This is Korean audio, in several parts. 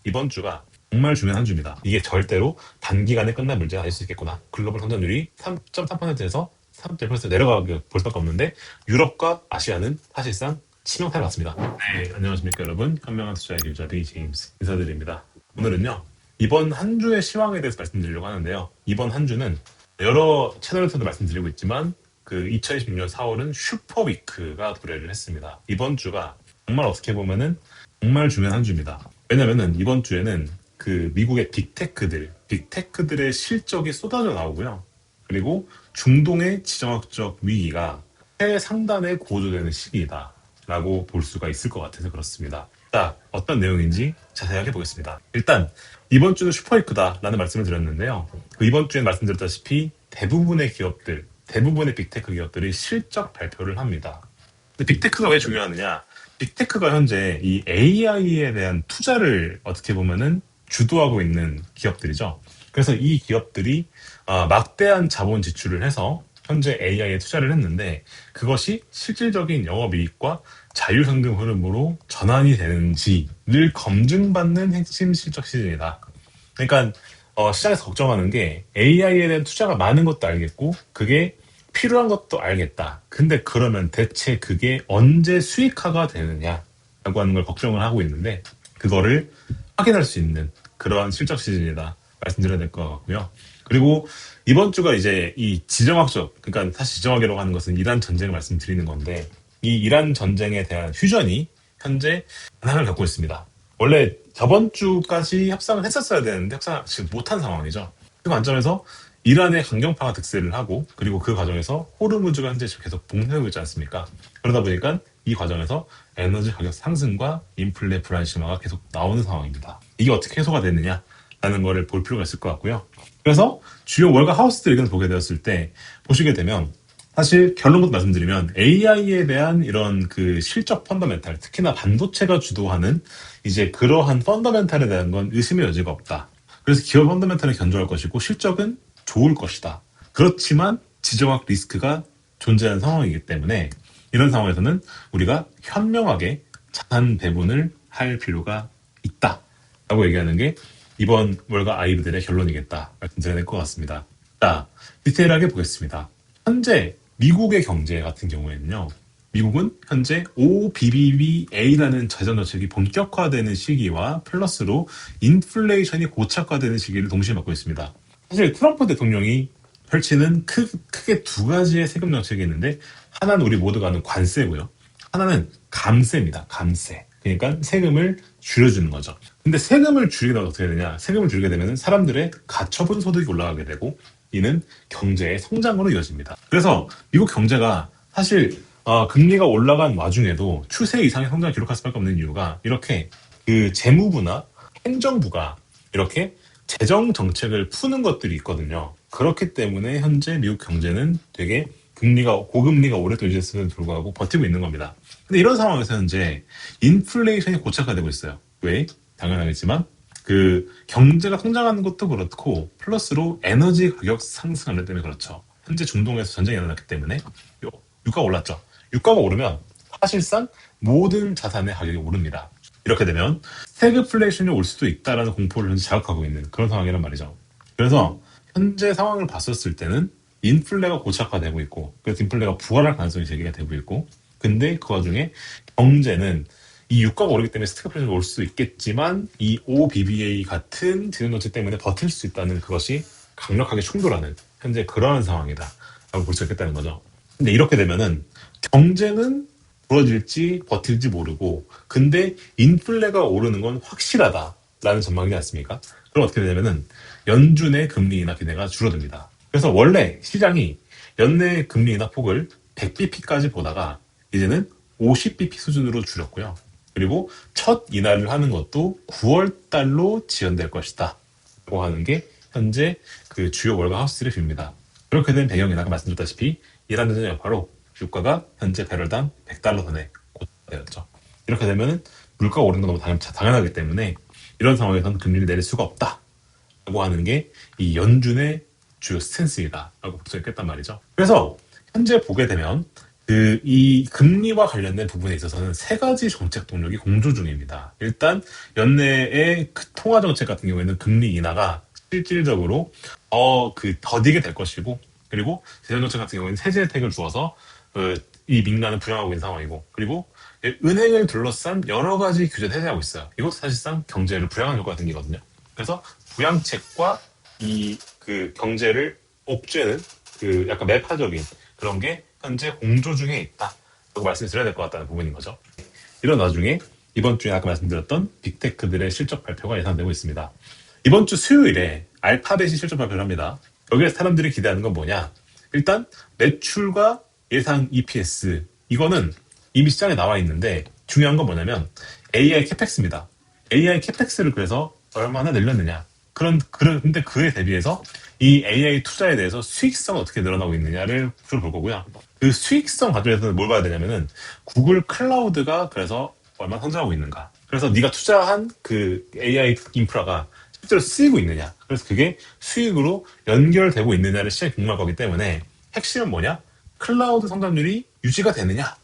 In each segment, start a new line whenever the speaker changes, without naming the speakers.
이번 주가 정말 중요한 한 주입니다. 이게 절대로 단기간에 끝날 문제가 아닐 수 있겠구나. 글로벌 성장률이 3.3%에서 3.1% 내려가게 볼 수밖에 없는데 유럽과 아시아는 사실상 치명타를 받습니다. 네, 안녕하십니까 여러분. 현명한 투자의 길자 B 제임스 인사드립니다. 오늘은요. 이번 한 주의 시황에 대해서 말씀드리려고 하는데요. 이번 한 주는 여러 채널에서도 말씀드리고 있지만 그 2026년 4월은 슈퍼위크가 도래를 했습니다. 이번 주가 정말 어떻게 보면은 정말 중요한 한 주입니다. 왜냐면은 이번 주에는 그 미국의 빅테크들의 실적이 쏟아져 나오고요. 그리고 중동의 지정학적 위기가 최상단에 고조되는 시기이다라고 볼 수가 있을 것 같아서 그렇습니다. 자, 어떤 내용인지 자세하게 보겠습니다. 일단 이번 주는 슈퍼위크다라는 말씀을 드렸는데요. 그 이번 주에 말씀드렸다시피 대부분의 빅테크 기업들이 실적 발표를 합니다. 근데 빅테크가 왜 중요하느냐? 빅테크가 현재 이 AI에 대한 투자를 어떻게 보면은 주도하고 있는 기업들이죠. 그래서 이 기업들이 막대한 자본 지출을 해서 현재 AI에 투자를 했는데 그것이 실질적인 영업이익과 자율상승 흐름으로 전환이 되는지를 검증받는 핵심 실적 시즌이다. 그러니까 시장에서 걱정하는 게 AI에 대한 투자가 많은 것도 알겠고 그게 필요한 것도 알겠다. 근데 그러면 대체 그게 언제 수익화가 되느냐라고 하는 걸 걱정을 하고 있는데 그거를 확인할 수 있는 그러한 실적 시즌이다. 말씀드려야 될 것 같고요. 그리고 이번 주가 이제 이 지정학적, 그러니까 사실 지정학이라고 하는 것은 이란 전쟁을 말씀드리는 건데 이 이란 전쟁에 대한 휴전이 현재 난항을 겪고 있습니다. 원래 저번 주까지 협상을 했었어야 되는데 협상을 지금 못한 상황이죠. 그 관점에서 이란의 강경파가 득세를 하고 그리고 그 과정에서 호르무즈가 현재 지금 계속 봉쇄되고 있지 않습니까? 그러다 보니까 이 과정에서 에너지 가격 상승과 인플레 불안심화가 계속 나오는 상황입니다. 이게 어떻게 해소가 되느냐라는 거를 볼 필요가 있을 것 같고요. 그래서 주요 월가 하우스들 의견을 보게 되었을 때 보시게 되면 사실 결론부터 말씀드리면 AI에 대한 이런 그 실적 펀더멘탈, 특히나 반도체가 주도하는 이제 그러한 펀더멘탈에 대한 건 의심의 여지가 없다. 그래서 기업 펀더멘탈은 견조할 것이고 실적은 좋을 것이다. 그렇지만 지정학 리스크가 존재하는 상황이기 때문에 이런 상황에서는 우리가 현명하게 자산 배분을 할 필요가 있다라고 얘기하는 게 이번 월가 아이브들의 결론이겠다 말씀드려야 될 것 같습니다. 자, 디테일하게 보겠습니다. 현재 미국의 경제 같은 경우에는요. 미국은 현재 OBBBA라는 재정 정책이 본격화되는 시기와 플러스로 인플레이션이 고착화되는 시기를 동시에 맞고 있습니다. 사실 트럼프 대통령이 펼치는 크게 두 가지의 세금 정책이 있는데 하나는 우리 모두가 아는 관세고요. 하나는 감세입니다. 감세. 그러니까 세금을 줄여주는 거죠. 근데 세금을 줄이게 되면 어떻게 되냐? 세금을 줄이게 되면 사람들의 가처분 소득이 올라가게 되고 이는 경제의 성장으로 이어집니다. 그래서 미국 경제가 사실 금리가 올라간 와중에도 추세 이상의 성장을 기록할 수밖에 없는 이유가 이렇게 그 재무부나 행정부가 이렇게 재정 정책을 푸는 것들이 있거든요. 그렇기 때문에 현재 미국 경제는 되게 고금리가 오랫동안 유지했음에도 불구하고 버티고 있는 겁니다. 근데 이런 상황에서 현재 인플레이션이 고착화되고 있어요. 왜? 당연하겠지만 그 경제가 성장하는 것도 그렇고 플러스로 에너지 가격 상승하는 때문에 그렇죠. 현재 중동에서 전쟁이 일어났기 때문에 유가가 올랐죠. 유가가 오르면 사실상 모든 자산의 가격이 오릅니다. 이렇게 되면 스태그플레이션이 올 수도 있다라는 공포를 현재 자극하고 있는 그런 상황이란 말이죠. 그래서 현재 상황을 봤었을 때는 인플레가 고착화되고 있고 그래서 인플레가 부활할 가능성이 제기가 되고 있고 근데 그 와중에 경제는 이 유가가 오르기 때문에 스태그플레이션이 올 수 있겠지만 이 OBBA 같은 재정 정책 때문에 버틸 수 있다는 그것이 강력하게 충돌하는 현재 그러한 상황이다 라고 볼 수 있겠다는 거죠. 근데 이렇게 되면은 경제는 부러질지 버틸지 모르고 근데 인플레가 오르는 건 확실하다라는 전망이지 않습니까? 그럼 어떻게 되냐면은 연준의 금리 인하 기대가 줄어듭니다. 그래서 원래 시장이 연내 금리 인하 폭을 100bp까지 보다가 이제는 50bp 수준으로 줄였고요. 그리고 첫 인하를 하는 것도 9월 달로 지연될 것이다. 라고 하는 게 현재 그 주요 월가 하우스들의 뷰입니다. 그렇게 된 배경이 아까 말씀드렸다시피 이란 전쟁 여파로 유가가 현재 배럴당 100달러 선에 고정되었죠. 이렇게 되면 물가가 오르는 건 너무 당연하기 때문에 이런 상황에서는 금리를 내릴 수가 없다라고 하는 게 이 연준의 주요 스탠스이다라고 볼 수 있겠단 말이죠. 그래서 현재 보게 되면 이 금리와 관련된 부분에 있어서는 세 가지 정책 동력이 공조 중입니다. 일단 연내의 그 통화 정책 같은 경우에는 금리 인하가 실질적으로 더디게 될 것이고, 그리고 재정 정책 같은 경우에는 세제 혜택을 주어서 이 민간을 부양하고 있는 상황이고, 그리고 은행을 둘러싼 여러 가지 규제를 해제하고 있어요. 이것도 사실상 경제를 부양하는 효과가 생기거든요. 그래서 부양책과 이 그 경제를 옥죄는 그 약간 매파적인 그런 게 현재 공조 중에 있다라고 말씀을 드려야 될 것 같다는 부분인 거죠. 이런 와중에 이번 주에 아까 말씀드렸던 빅테크들의 실적 발표가 예상되고 있습니다. 이번 주 수요일에 알파벳이 실적 발표를 합니다. 여기에 사람들이 기대하는 건 뭐냐? 일단 매출과 예상 EPS 이거는 이미 시장에 나와 있는데 중요한 건 뭐냐면 AI 캐펙스입니다. AI 캐펙스를 그래서 얼마나 늘렸느냐? 그런데 그에 대비해서 이 AI 투자에 대해서 수익성은 어떻게 늘어나고 있느냐를 주로 볼 거고요. 그 수익성 관점에서는 뭘 봐야 되냐면은 구글 클라우드가 그래서 얼마나 성장하고 있는가. 그래서 네가 투자한 그 AI 인프라가 실제로 쓰이고 있느냐. 그래서 그게 수익으로 연결되고 있느냐를 시장이 궁금할 거기 때문에 핵심은 뭐냐? 클라우드 성장률이 유지가 되느냐?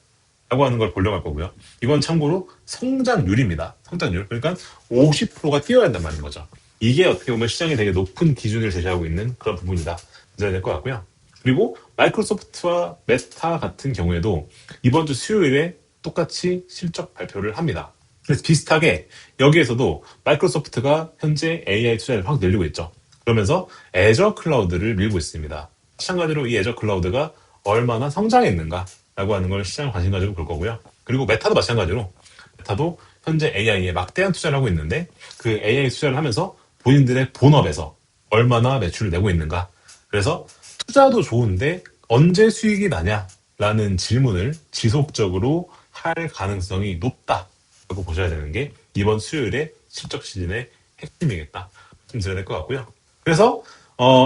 라고 하는 걸 보려고 할 거고요. 이건 참고로 성장률입니다. 성장률. 그러니까 50%가 뛰어야 한단 말인 거죠. 이게 어떻게 보면 시장에 되게 높은 기준을 제시하고 있는 그런 부분이다. 이제야 될 것 같고요. 그리고 마이크로소프트와 메타 같은 경우에도 이번 주 수요일에 똑같이 실적 발표를 합니다. 그래서 비슷하게 여기에서도 마이크로소프트가 현재 AI 투자를 확 늘리고 있죠. 그러면서 애저 클라우드를 밀고 있습니다. 마찬가지로 이 애저 클라우드가 얼마나 성장했는가라고 하는 걸 시장 관심 가지고 볼 거고요. 그리고 메타도 마찬가지로 메타도 현재 AI에 막대한 투자를 하고 있는데 그 AI 투자를 하면서 본인들의 본업에서 얼마나 매출을 내고 있는가. 그래서 투자도 좋은데 언제 수익이 나냐라는 질문을 지속적으로 할 가능성이 높다라고 보셔야 되는 게 이번 수요일의 실적 시즌의 핵심이겠다. 좀 드려야 될 것 같고요. 그래서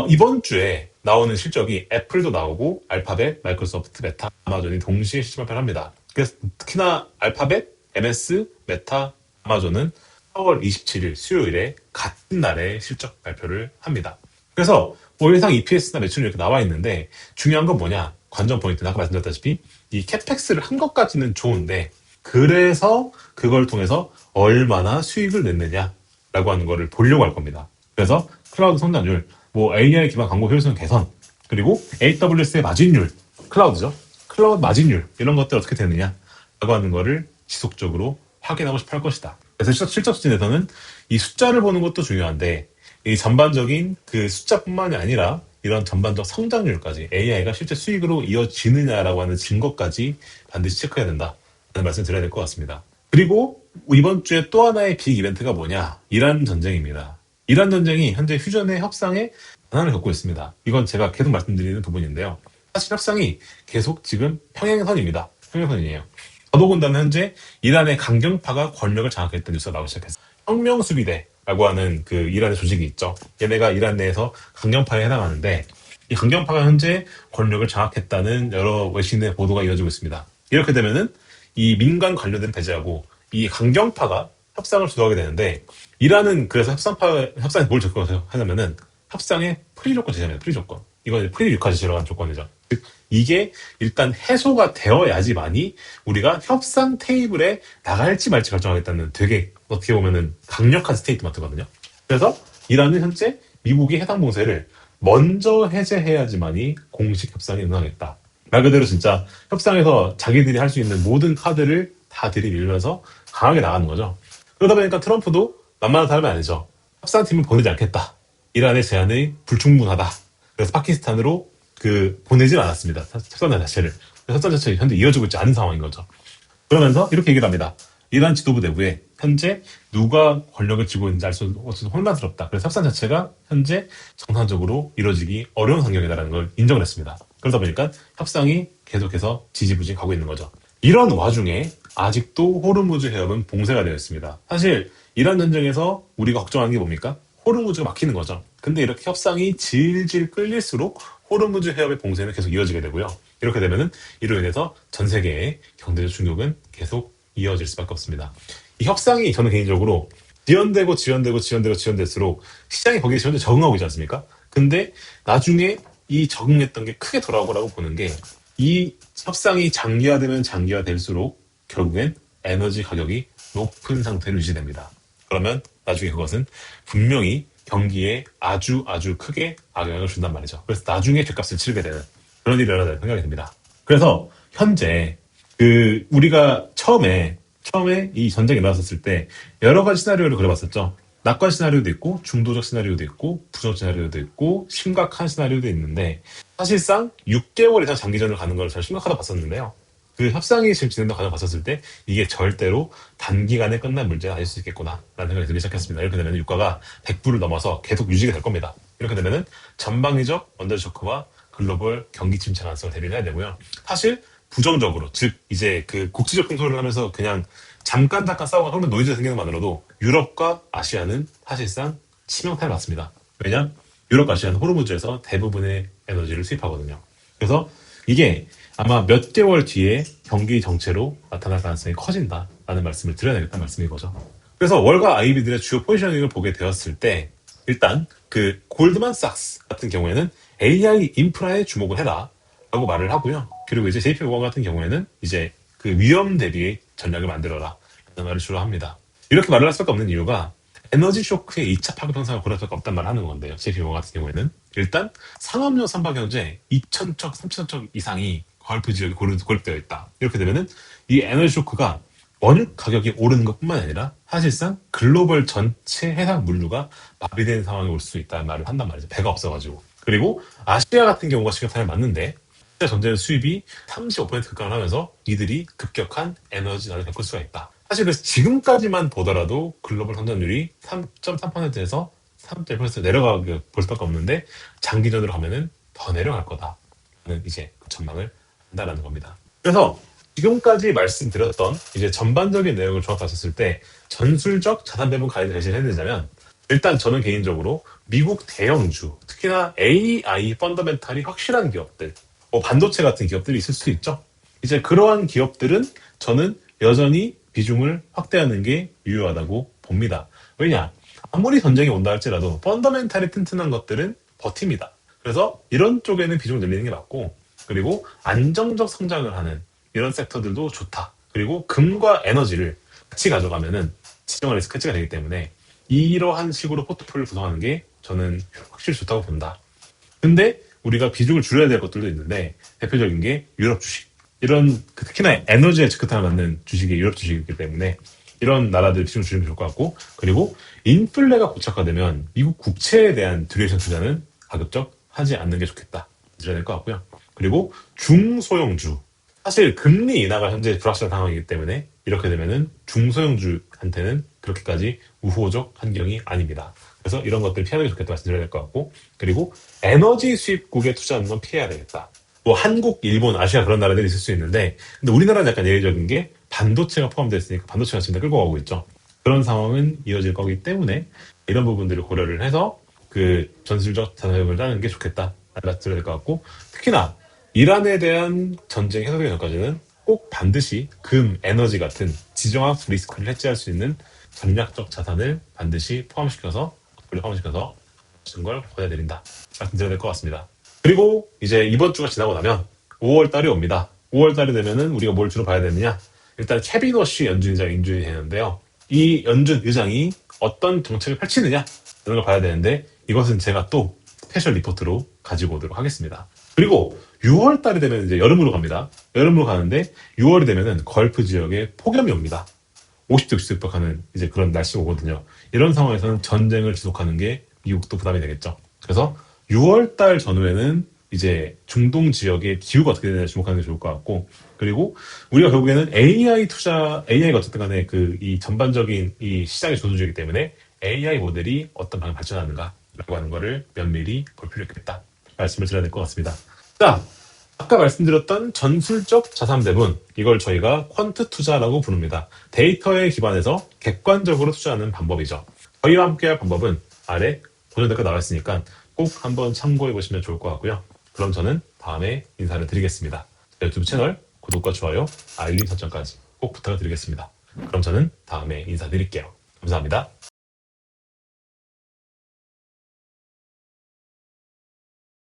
이번 주에 나오는 실적이 애플도 나오고 알파벳, 마이크로소프트, 메타, 아마존이 동시에 실적 발표를 합니다. 그래서 특히나 알파벳, MS, 메타, 아마존은 4월 27일 수요일에 같은 날에 실적 발표를 합니다. 그래서 뭐 예상 EPS나 매출이 이렇게 나와 있는데 중요한 건 뭐냐? 관전 포인트는 아까 말씀드렸다시피 이 캐펙스를 한 것까지는 좋은데 그래서 그걸 통해서 얼마나 수익을 냈느냐라고 하는 거를 보려고 할 겁니다. 그래서 클라우드 성장률, 뭐 AI 기반 광고 효율성 개선, 그리고 AWS의 마진율, 클라우드죠. 클라우드 마진율 이런 것들 어떻게 되느냐라고 하는 거를 지속적으로 확인하고 싶어 할 것이다. 그래서 실적 수준에서는 이 숫자를 보는 것도 중요한데 이 전반적인 그 숫자뿐만이 아니라 이런 전반적 성장률까지 AI가 실제 수익으로 이어지느냐라고 하는 증거까지 반드시 체크해야 된다는 말씀 드려야 될 것 같습니다. 그리고 이번 주에 또 하나의 빅 이벤트가 뭐냐? 이란 전쟁입니다. 이란 전쟁이 현재 휴전의 협상에 난항을 겪고 있습니다. 이건 제가 계속 말씀드리는 부분인데요. 사실 협상이 계속 지금 평행선입니다. 평행선이에요. 더더군다나 현재 이란의 강경파가 권력을 장악했던 뉴스가 나오기 시작했어요. 혁명수비대라고 하는 그 이란의 조직이 있죠. 얘네가 이란 내에서 강경파에 해당하는데 이 강경파가 현재 권력을 장악했다는 여러 외신의 보도가 이어지고 있습니다. 이렇게 되면은 이 민간 관료들을 배제하고 이 강경파가 협상을 주도하게 되는데 이란은 그래서 협상에 뭘 하냐면은 협상의 프리 조건 제시합니다. 프리 조건. 이건 프리 유카지시라고 하는 조건이죠. 즉 이게 일단 해소가 되어야지만이 우리가 협상 테이블에 나갈지 말지 결정하겠다는 되게 어떻게 보면은 강력한 스테이트먼트거든요. 그래서 이란은 현재 미국이 해당 봉쇄를 먼저 해제해야지만이 공식 협상에 응하겠다. 말 그대로 진짜 협상에서 자기들이 할 수 있는 모든 카드를 다 들이밀면서 강하게 나가는 거죠. 그러다 보니까 트럼프도 만만한 사람이 아니죠. 협상팀을 보내지 않겠다. 이란의 제안이 불충분하다. 그래서 파키스탄으로 보내질 않았습니다. 협상 자체를. 협상 자체가 현재 이어지고 있지 않은 상황인 거죠. 그러면서 이렇게 얘기를 합니다. 이란 지도부 내부에 현재 누가 권력을 쥐고 있는지 알 수 없어서 혼란스럽다. 그래서 협상 자체가 현재 정상적으로 이루어지기 어려운 환경이다라는 걸 인정을 했습니다. 그러다 보니까 협상이 계속해서 지지부진 가고 있는 거죠. 이런 와중에 아직도 호르무즈 해협은 봉쇄가 되어 있습니다. 사실 이란 전쟁에서 우리가 걱정하는 게 뭡니까? 호르무즈가 막히는 거죠. 근데 이렇게 협상이 질질 끌릴수록 호르무즈 해협의 봉쇄는 계속 이어지게 되고요. 이렇게 되면은 이로 인해서 전 세계의 경제적 충격은 계속 이어질 수밖에 없습니다. 이 협상이 저는 개인적으로 지연될수록 시장이 거기에 현재 적응하고 있지 않습니까? 근데 나중에 이 적응했던 게 크게 돌아오고라고 보는 게 이 협상이 장기화되면 장기화될수록 결국엔 에너지 가격이 높은 상태로 유지됩니다. 그러면 나중에 그것은 분명히 경기에 아주 크게 악영향을 준단 말이죠. 그래서 나중에 죗값을 치르게 되는 그런 일이 일어나는 생각이 듭니다. 그래서 현재 우리가 처음에 이 전쟁이 일어났을 때 여러 가지 시나리오를 그려봤었죠. 낙관 시나리오도 있고 중도적 시나리오도 있고 부정 시나리오도 있고 심각한 시나리오도 있는데 사실상 6개월 이상 장기전을 가는 걸 저는 심각하다 봤었는데요. 그 협상이 지금 진행된 과정 을 봤었을 때 이게 절대로 단기간에 끝날 문제가 아닐 수 있겠구나 라는 생각이 들기 시작했습니다. 이렇게 되면 유가가 100불을 넘어서 계속 유지가 될 겁니다. 이렇게 되면은 전방위적 원자재 쇼크와 글로벌 경기 침체 가능성을 대비해야 되고요. 사실 부정적으로 즉 이제 그 국지적 공소를 하면서 그냥 잠깐 싸우고 그러면 노이즈가 생기는 것만으로도 유럽과 아시아는 사실상 치명타를 받습니다. 왜냐? 유럽과 아시아는 호르무즈에서 대부분의 에너지를 수입하거든요. 그래서 이게 아마 몇 개월 뒤에 경기 정체로 나타날 가능성이 커진다라는 말씀을 드려야 되겠다는 말씀인 거죠. 그래서 월가 IB들의 주요 포지셔닝을 보게 되었을 때 일단 그 골드만삭스 같은 경우에는 AI 인프라에 주목을 해라 라고 말을 하고요. 그리고 이제 JP모건 같은 경우에는 이제 그 위험 대비 전략을 만들어라 라는 말을 주로 합니다. 이렇게 말을 할 수밖에 없는 이유가 에너지 쇼크의 2차 파급 현상을 고려할 수밖에 없단 말을 하는 건데요. JP모건 같은 경우에는 일단 상업용 선박 현재 2,000척, 3,000척 이상이 걸프 지역에 고립되어 있다. 이렇게 되면은 이 에너지 쇼크가 원유 가격이 오르는 것뿐만 아니라 사실상 글로벌 전체 해상 물류가 마비된 상황이 올 수 있다는 말을 한단 말이죠. 배가 없어가지고. 그리고 아시아 같은 경우가 심각하게 맞는데 아시아 전체 수입이 35% 급감을 하면서 이들이 급격한 에너지 난을 겪을 수가 있다. 사실 그래서 지금까지만 보더라도 글로벌 성장률이 3.3%에서 3.1% 내려가게 볼 수밖에 없는데 장기전으로 가면은 더 내려갈 거다라는 이제 그 전망을 한다라는 겁니다. 그래서 지금까지 말씀드렸던 이제 전반적인 내용을 종합했을 때 전술적 자산 배분 가이드를 제시를 해드리자면 일단 저는 개인적으로 미국 대형주 특히나 AI 펀더멘탈이 확실한 기업들 뭐 반도체 같은 기업들이 있을 수 있죠. 이제 그러한 기업들은 저는 여전히 비중을 확대하는 게 유효하다고 봅니다. 왜냐? 아무리 전쟁이 온다 할지라도 펀더멘탈이 튼튼한 것들은 버팁니다. 그래서 이런 쪽에는 비중을 늘리는 게 맞고 그리고 안정적 성장을 하는 이런 섹터들도 좋다. 그리고 금과 에너지를 같이 가져가면은 지정한 리스크 캐치가 되기 때문에 이러한 식으로 포트폴리오를 구성하는 게 저는 확실히 좋다고 본다. 근데 우리가 비중을 줄여야 될 것들도 있는데 대표적인 게 유럽 주식. 이런 특히나 에너지에 직급탄을 맞는 주식이 유럽 주식이기 때문에 이런 나라들 비중을 줄이면 좋을 것 같고 그리고 인플레가 고착화되면 미국 국채에 대한 듀레이션 투자는 가급적 하지 않는 게 좋겠다. 드려야 될 것 같고요. 그리고 중소형주. 사실 금리 인하가 현재 불확실한 상황이기 때문에 이렇게 되면은 중소형주한테는 그렇게까지 우호적 환경이 아닙니다. 그래서 이런 것들 피하는 게 좋겠다 말씀드려야 될 것 같고 그리고 에너지 수입국에 투자하는 건 피해야 되겠다. 뭐 한국, 일본, 아시아 그런 나라들이 있을 수 있는데 근데 우리나라는 약간 예외적인 게 반도체가 포함되어 있으니까 반도체가 지금 다 끌고 가고 있죠. 그런 상황은 이어질 거기 때문에 이런 부분들을 고려를 해서 그 전술적 자산을 짜는 게 좋겠다 말씀드려야 될 것 같고 특히나 이란에 대한 전쟁 해소되기 전까지는 꼭 반드시 금, 에너지 같은 지정학 리스크를 해지할 수 있는 전략적 자산을 반드시 포함시켜서 쓰는 걸 권해드린다. 말씀드려야 될 것 같습니다. 그리고 이제 이번 주가 지나고 나면 5월 달이 옵니다. 5월 달이 되면은 우리가 뭘 주로 봐야 되느냐? 일단 케빈 워시 연준의장 인준이 되는데요. 이 연준 의장이 어떤 정책을 펼치느냐? 이런 걸 봐야 되는데 이것은 제가 또 스페셜 리포트로 가지고 오도록 하겠습니다. 그리고 6월 달이 되면 이제 여름으로 갑니다. 여름으로 가는데 6월이 되면은 걸프 지역에 폭염이 옵니다. 50도, 60도 하는 이제 그런 날씨가 오거든요. 이런 상황에서는 전쟁을 지속하는 게 미국도 부담이 되겠죠. 그래서 6월 달 전후에는 이제 중동 지역의 기후가 어떻게 되느냐 주목하는 게 좋을 것 같고 그리고 우리가 결국에는 AI가 어쨌든 간에 그 이 전반적인 이 시장의 조수주이기 때문에 AI 모델이 어떤 방향 발전하는가라고 하는 거를 면밀히 볼 필요가 있겠다. 말씀을 드려야 될 것 같습니다. 자, 아까 말씀드렸던 전술적 자산 배분, 이걸 저희가 퀀트 투자라고 부릅니다. 데이터에 기반해서 객관적으로 투자하는 방법이죠. 저희와 함께할 방법은 아래 고정 댓글 나와 있으니까 꼭 한번 참고해 보시면 좋을 것 같고요. 그럼 저는 다음에 인사를 드리겠습니다. 유튜브 채널 구독과 좋아요, 알림 설정까지 꼭 부탁드리겠습니다. 그럼 저는 다음에 인사드릴게요. 감사합니다.